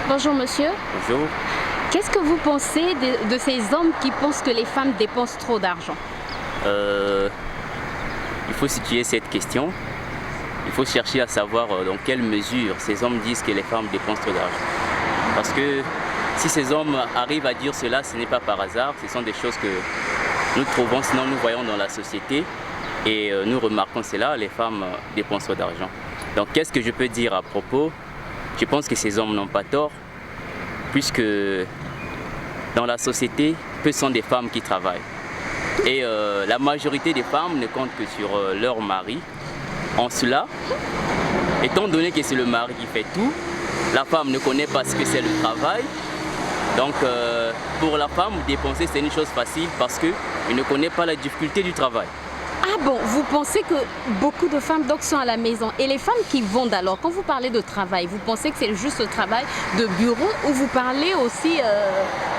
Bonjour monsieur. Bonjour. Qu'est-ce que vous pensez de ces hommes qui pensent que les femmes dépensent trop d'argent? Il faut situer cette question. Il faut chercher à savoir dans quelle mesure ces hommes disent que les femmes dépensent trop d'argent. Parce que si ces hommes arrivent à dire cela, ce n'est pas par hasard. Ce sont des choses que nous trouvons, sinon nous voyons dans la société. Et nous remarquons cela, les femmes dépensent trop d'argent. Donc qu'est-ce que je peux dire à propos? Je pense que ces hommes n'ont pas tort, puisque dans la société, peu sont des femmes qui travaillent. Et la majorité des femmes ne comptent que sur leur mari. En cela, étant donné que c'est le mari qui fait tout, la femme ne connaît pas ce que c'est le travail. Donc pour la femme, dépenser c'est une chose facile parce qu'elle ne connaît pas la difficulté du travail. Ah bon, vous pensez que beaucoup de femmes donc sont à la maison. Et les femmes qui vendent alors, quand vous parlez de travail, vous pensez que c'est juste le travail de bureau ou vous parlez aussi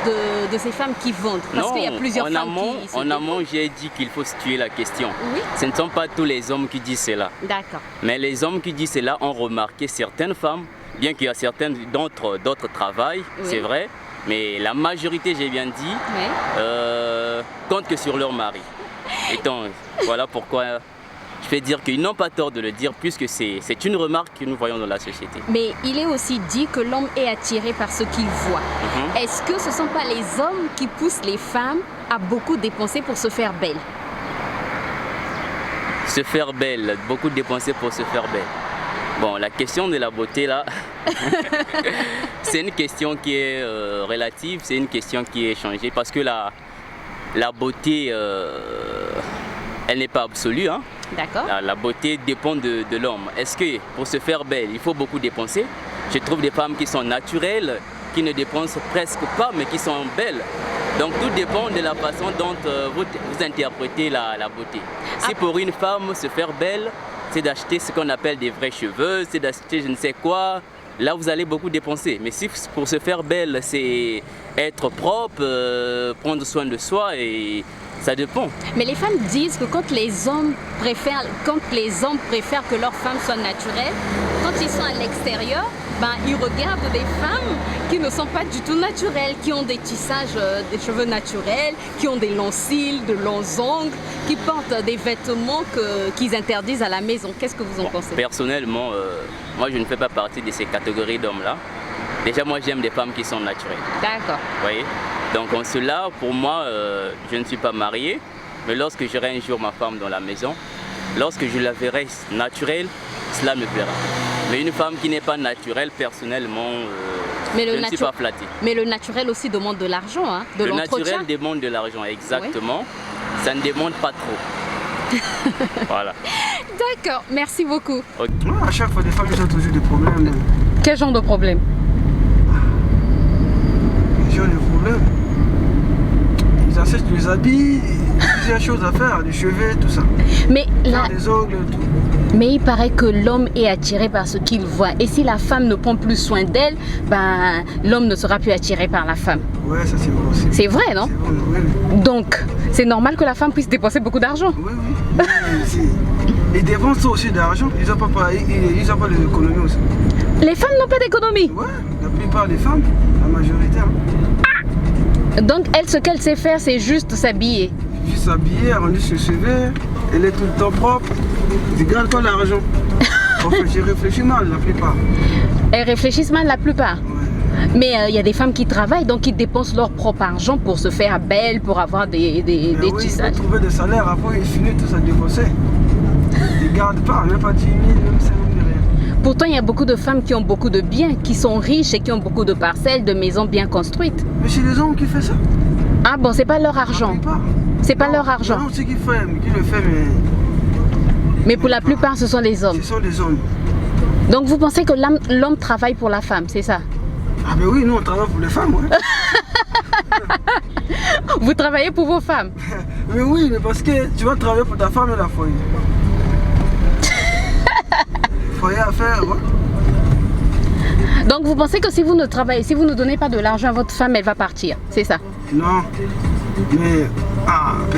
de ces femmes qui vendent? Parce qu'il y a plusieurs femmes qui... En amont, j'ai dit qu'il faut situer la question. Oui. Ce ne sont pas tous les hommes qui disent cela. D'accord. Mais les hommes qui disent cela ont remarqué certaines femmes, bien qu'il y a certaines d'autres travaillent, oui. C'est vrai, mais la majorité, j'ai bien dit, oui. Comptent que sur leur mari. Voilà pourquoi je vais dire qu'ils n'ont pas tort de le dire, puisque c'est une remarque que nous voyons dans la société. Mais il est aussi dit que l'homme est attiré par ce qu'il voit. Est-ce que ce ne sont pas les hommes qui poussent les femmes à beaucoup dépenser pour se faire belle? Se faire belle, beaucoup dépenser pour se faire belle. Bon, la question de la beauté là, c'est une question qui est relative, c'est une question qui est changée, parce que la beauté, elle n'est pas absolue. Hein? D'accord. La beauté dépend de l'homme. Est-ce que pour se faire belle, il faut beaucoup dépenser? Je trouve des femmes qui sont naturelles, qui ne dépensent presque pas, mais qui sont belles. Donc tout dépend de la façon dont vous interprétez la beauté. Si pour une femme, se faire belle, c'est d'acheter ce qu'on appelle des vrais cheveux, c'est d'acheter je ne sais quoi, là vous allez beaucoup dépenser. Mais si pour se faire belle, c'est être propre, prendre soin de soi, et ça dépend. Mais les femmes disent que quand les hommes préfèrent que leurs femmes soient naturelles, quand ils sont à l'extérieur, ils regardent des femmes qui ne sont pas du tout naturelles, qui ont des tissages, des cheveux naturels, qui ont des longs cils, de longs ongles, qui portent des vêtements qu'ils interdisent à la maison. Qu'est-ce que vous en pensez? Personnellement, moi je ne fais pas partie de ces catégories d'hommes-là. Déjà, moi j'aime des femmes qui sont naturelles. D'accord. Vous voyez? Donc en cela, pour moi, je ne suis pas marié, mais lorsque j'aurai un jour ma femme dans la maison, lorsque je la verrai naturelle, cela me plaira. Mais une femme qui n'est pas naturelle, personnellement, je ne suis pas flatté. Mais le naturel aussi demande de l'argent, hein, de l'entretien. Le naturel demande de l'argent, exactement. Oui. Ça ne demande pas trop. Voilà. D'accord, merci beaucoup. Okay. À chaque fois, des femmes, ils ont toujours des problèmes. Quel genre de problème? Ils ont des problèmes. Ils achètent des habits, plusieurs choses à faire, des cheveux, tout ça. Mais là, des ongles, tout. Mais il paraît que l'homme est attiré par ce qu'il voit. Et si la femme ne prend plus soin d'elle, l'homme ne sera plus attiré par la femme. Ouais, ça c'est vrai aussi. C'est vrai, non? C'est vrai, oui. Donc, c'est normal que la femme puisse dépenser beaucoup d'argent. Oui, oui. Ils dépensent aussi d'argent. Ils n'ont pas les économies aussi. Les femmes n'ont pas d'économie? Ouais, la plupart des femmes, la majorité. Hein. Donc, elle, ce qu'elle sait faire, c'est juste s'habiller. Juste s'habiller, rendre ses cheveux, elle est tout le temps propre. Ils gardent pas l'argent. Enfin, j'ai réfléchi mal la plupart. Elles réfléchissent mal la plupart. Ouais. Mais il y a des femmes qui travaillent, donc ils dépensent leur propre argent pour se faire belle, pour avoir des tissages. Ils trouver des salaires, après ils finissent tout ça dépenser. Ils ne gardent pas, même pas 10 000, même 5 000, rien. Pourtant, il y a beaucoup de femmes qui ont beaucoup de biens, qui sont riches et qui ont beaucoup de parcelles, de maisons bien construites. Mais c'est les hommes qui font ça. Ah bon, c'est pas leur argent. C'est pas leur argent. Non, c'est qui le fait, mais pour la plupart, ce sont les hommes. Ce sont les hommes. Donc vous pensez que l'homme travaille pour la femme, c'est ça? Ah ben oui, nous on travaille pour les femmes, ouais. Vous travaillez pour vos femmes? Mais oui, mais parce que tu vas travailler pour ta femme et la foyer. Foyer à faire, ouais. Donc vous pensez que si vous ne travaillez, si vous ne donnez pas de l'argent à votre femme, elle va partir, c'est ça? Non, mais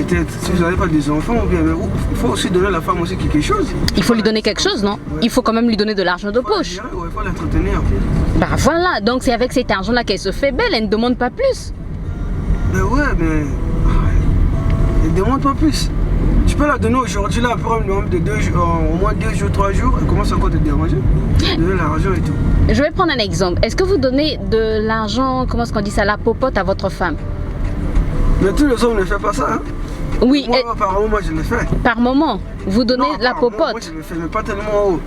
peut-être, si vous n'avez pas des enfants, ou bien, il faut aussi donner à la femme aussi quelque chose. Il faut lui donner quelque chose, non? Il faut quand même lui donner de l'argent de poche. Il faut l'entretenir. Bah voilà, donc c'est avec cet argent-là qu'elle se fait belle, elle ne demande pas plus. Ben ouais, mais... Elle ne demande pas plus. Tu peux la donner aujourd'hui, là, après un nombre de au moins 2 jours, 3 jours, elle commence encore à te déranger. Donner l'argent et tout. Je vais prendre un exemple. Est-ce que vous donnez de l'argent, comment est-ce qu'on dit ça, la popote à votre femme? Mais tous les hommes ne font pas ça, hein. Oui. Moi, par moment, moi, je le fais. Par moment, vous donnez la popote? Moi, je le fais, mais pas tellement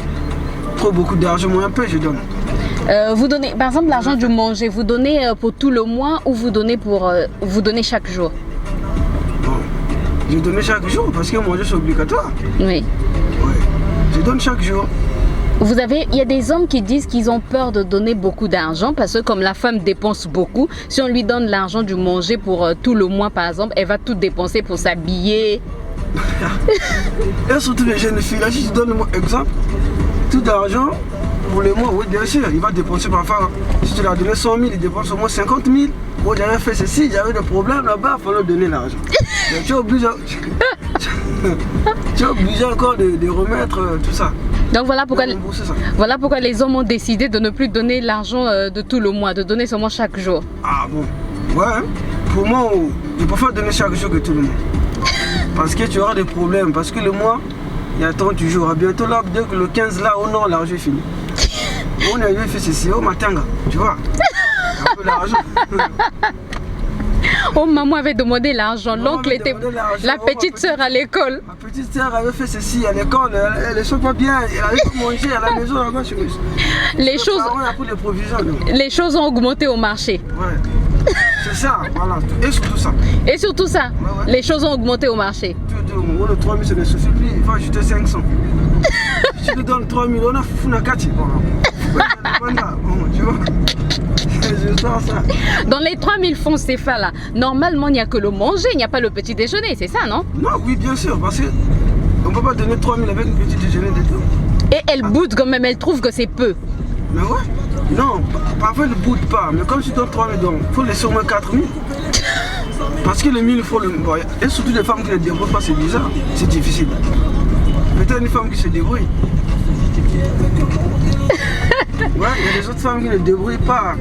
trop beaucoup d'argent, moi un peu, je donne. Vous donnez, par exemple, l'argent du manger, vous donnez pour tout le mois ou vous donnez vous donnez chaque jour? Bon, je donne chaque jour parce que manger c'est obligatoire. Oui. Ouais. Je donne chaque jour. Il y a des hommes qui disent qu'ils ont peur de donner beaucoup d'argent parce que comme la femme dépense beaucoup, si on lui donne l'argent du manger pour tout le mois par exemple, elle va tout dépenser pour s'habiller. Et surtout les jeunes filles, là, si je donne un exemple, tout l'argent pour le mois, oui bien sûr, il va dépenser parfois. Si tu lui as donné 100 000, il dépense au moins 50 000. Bon, j'avais fait ceci, j'avais des problèmes là-bas, il fallait donner l'argent. Tu es obligé, encore de remettre tout ça. Donc voilà pourquoi les hommes ont décidé de ne plus donner l'argent de tout le mois, de donner seulement chaque jour. Ah bon? Ouais, pour moi, je préfère donner chaque jour que tout le mois. Parce que tu auras des problèmes, parce que le mois, il y a 30 jours. À bientôt là, dès que le 15 là, oh non, l'argent est fini. On a fait ceci, oh matanga, tu vois? Un peu d'argent. Oh, maman avait demandé l'argent, l'oncle était... La petite soeur à l'école. Ma petite soeur avait fait ceci à l'école, elle ne sent pas bien, elle avait pas mangé à la maison là-bas chez nous. Les choses ont augmenté au marché. Ouais, c'est ça, voilà, et surtout ça. Et surtout ça, ouais. Les choses ont augmenté au marché. Le 3 000 ça ne suffit plus, il faut ajouter 500. Si tu lui donnes 3 000, on a foufouna kati. Tu vois? Ça. Dans les 3000 francs CFA là, normalement il n'y a que le manger, il n'y a pas le petit déjeuner, c'est ça, non? Non, oui, bien sûr, parce qu'on ne peut pas donner 3000 avec le petit déjeuner de tout. Et elle boude quand même, elle trouve que c'est peu. Mais ouais, non, parfois elle ne boude pas, mais comme tu donnes 3000, il faut laisser au moins 4000. Parce que le 1000, il faut le... Bon, et surtout les femmes qui ne se débrouillent pas, c'est bizarre, c'est difficile. Peut-être une femme qui se débrouille. Ouais, il y a des autres femmes qui ne se débrouillent pas.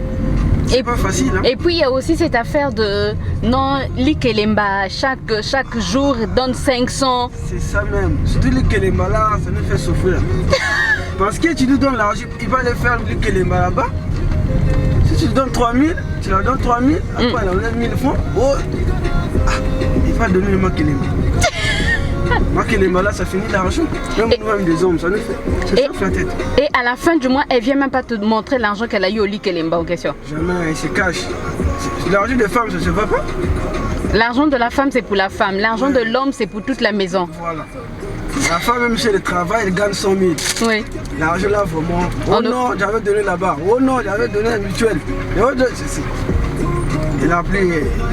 C'est pas facile, hein? Et puis il y a aussi cette affaire de non, l'ikelemba, chaque jour donne 500. C'est ça même. Surtout l'ikelemba là, ça nous fait souffrir. Parce que tu lui donnes l'argent, il va aller faire l'ikelemba là-bas. Si tu lui donnes 3000, tu leur donnes 3000, après elle enlève 1000 francs. Oh, il va donner le makelemba. Makelemba là, ça finit l'argent. Même nous-mêmes des hommes, ça nous fait la tête. Et à la fin du mois, elle vient même pas te montrer l'argent qu'elle a eu au l'ikelemba en question. Jamais, elle se cache. L'argent des femmes, ça se voit pas. L'argent de la femme, c'est pour la femme. L'argent de l'homme, c'est pour toute la maison. Voilà. La femme, même si elle travaille, elle gagne 100 000. Oui. L'argent là, vraiment. Oh non, j'avais donné là-bas. Oh non, j'avais donné un mutuel. Il a pris.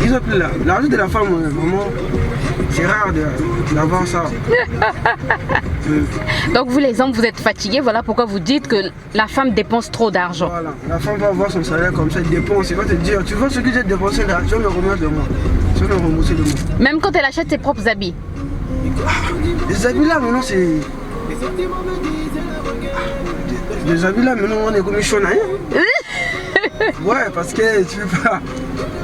Ils ont pris là. L'argent de la femme, vraiment, c'est rare d'avoir ça. Donc vous les hommes, vous êtes fatigués, voilà pourquoi vous dites que la femme dépense trop d'argent. Voilà, la femme va voir son salaire comme ça, elle dépense, elle va te dire, tu vois ce que j'ai dépensé là, je vais me remettre de moi, je vais me rembourser de moi. Même quand elle achète ses propres habits. Les habits là maintenant c'est... Les habits là maintenant on est comme Shona. Ouais, parce que tu veux pas...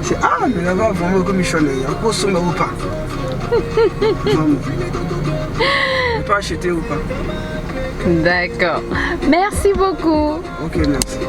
C'est mais là-bas vraiment comme Shona, il y a un peu sombre ou pas. Tu peux pas acheter ou pas. D'accord. Merci beaucoup. Ok, merci.